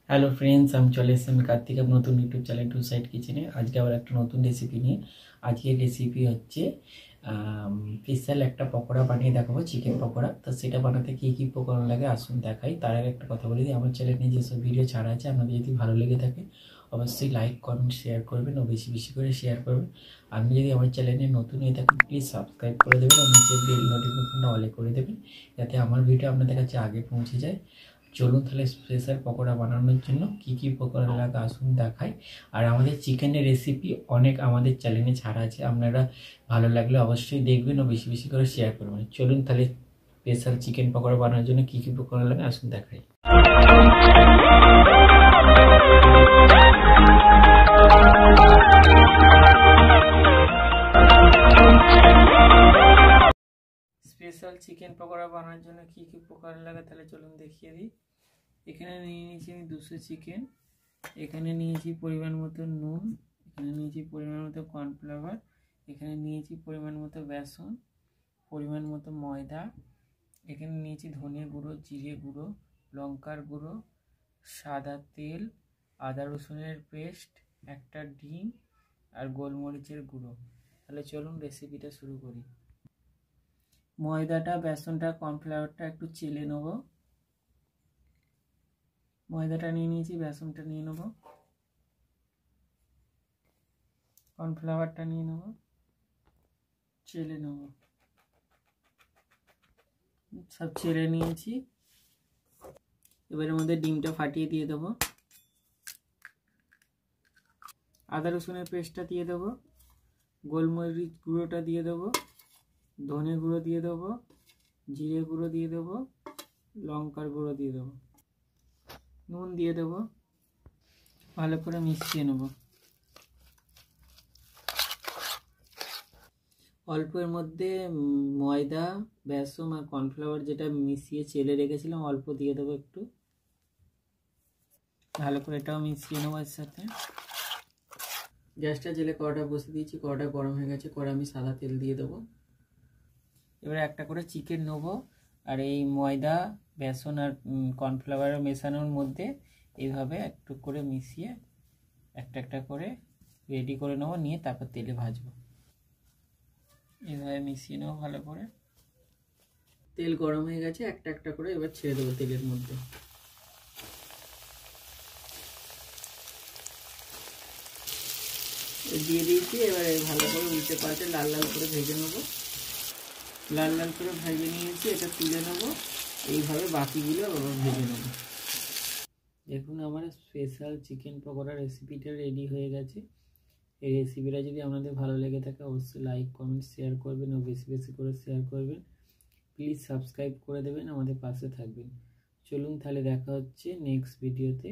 Hello friends, আমি চলে এসেছি আমি কার্তিক নতুন ইউটিউব চ্যানেল টু সাইড কিচেনে। আজকে আবার একটা নতুন রেসিপি নিয়ে। আজকের রেসিপি হচ্ছে স্পেশাল একটা পকোড়া বানিয়ে দেখাবো, চিকেন পকোড়া। তো সেটা বানাতে কী কী উপকরণ লাগে আসুন দেখাই। তার আগে একটা কথা বলে দিই, আমার চ্যানেলে যেসব ভিডিও ছাড়া আছে আপনাদের যদি ভালো লেগে থাকে অবশ্যই লাইক কমেন্ট শেয়ার করবেন ও বেশি বেশি করে শেয়ার করবেন। আপনি যদি আমার চ্যানেলে নতুন হয়ে থাকেন প্লিজ সাবস্ক্রাইব করে দেবেন আর নিচে বেল নোটিফিকেশনটা অলে করে দেবেন, যাতে আমার ভিডিও আপনাদের কাছে আগে পৌঁছে যায়। চলুন তাহলে স্পেশাল পকোড়া বানানোর জন্য কী কী পকোড়া লাগে আসুন দেখাই। আর আমাদের চিকেনের রেসিপি অনেক আমাদের চ্যানেলে ছাড়া আছে, আপনারা ভালো লাগলে অবশ্যই দেখবেন ও বেশি বেশি করে শেয়ার করবেন। চলুন তাহলে স্পেশাল চিকেন পকোড়া বানানোর জন্য কী কী পকোড়া লাগে আসুন দেখাই। স্পেশাল চিকেন পকোড়া বানানোর জন্য কী কী উপকরণ লাগে তাহলে চলুন দেখিয়ে দিই। এখানে নিয়ে নিয়েছি আমি 200 চিকেন, এখানে নিয়েছি পরিমাণ মতো নুন, এখানে নিয়েছি পরিমাণ মতো কর্নফ্লাওয়ার, এখানে নিয়েছি পরিমাণ মতো বেসন, পরিমাণ মতো ময়দা, এখানে নিয়েছি ধনে গুঁড়ো, জিরে গুঁড়ো, লঙ্কার গুঁড়ো, সাদা তেল, আদা রসুনের পেস্ট, একটা ডিম আর গোলমরিচের গুঁড়ো। তাহলে চলুন রেসিপিটা শুরু করি। ময়দাটা, বেসনটা, কর্নফ্লাওয়ারটা একটু চেলে নেবো। ময়দাটা নিয়ে নিয়েছি, বেসনটা নিয়ে নেব, কর্নফ্লাওয়ারটা নিয়ে নেব, চেলে নেব। সব চেলে নিয়েছি। এবার এর মধ্যে ডিমটা ফাটিয়ে দিয়ে দেবো, আদা রসুনের পেস্টটা দিয়ে দেবো, গোলমরিচ গুঁড়োটা দিয়ে দেবো, ধনে গুঁড়ো দিয়ে দেবো, জিরে গুঁড়ো দিয়ে দেবো, লঙ্কার গুঁড়ো দিয়ে দেবো, নুন দিয়ে দেবো। ভালো করে মিশিয়ে নেব। অল্পের মধ্যে ময়দা, বেসন আর কর্নফ্লাওয়ার যেটা মিশিয়ে চেলে রেখেছিলাম অল্প দিয়ে দেবো একটু। ভালো করে এটাও মিশিয়ে নেবো এর সাথে। গ্যাসটা জেলে কড়াটা বসিয়ে দিয়েছি, কড়াটা গরম হয়ে গেছে, কড়া আমি সাদা তেল দিয়ে দেবো। এবারে একটা করে চিকেন নেবো আর এই ময়দা, বেসন আর কর্নফ্লাওয়ার মেশানোর মধ্যে এইভাবে একটু করে মিশিয়ে একটা একটা করে রেডি করে নেবো, নিয়ে তারপর তেলে ভাজবো। এইভাবে মিশিয়ে নেবো ভালো করে। তেল গরম হয়ে গেছে, একটা একটা করে এবার ছেড়ে দেবো তেলের মধ্যে। দিয়ে দিয়েছি, এবারে ভালো করে উল্টে পাল্টে লাল লাল করে ভেজে নেবো। লাল লাল করে ভেজে নিয়েছি, এটা তুলে নেবো। এইভাবে বাকিগুলো ভেজে নেবো। দেখুন আমার স্পেশাল চিকেন পকোড়া রেসিপিটা রেডি হয়ে গেছে। এই রেসিপিটা যদি আপনাদের ভালো লেগে থাকে অবশ্যই লাইক কমেন্ট শেয়ার করবেন ও বেশি বেশি করে শেয়ার করবেন। প্লিজ সাবস্ক্রাইব করে দেবেন, আমাদের পাশে থাকবেন। চলুন তাহলে দেখা হচ্ছে নেক্সট ভিডিওতে।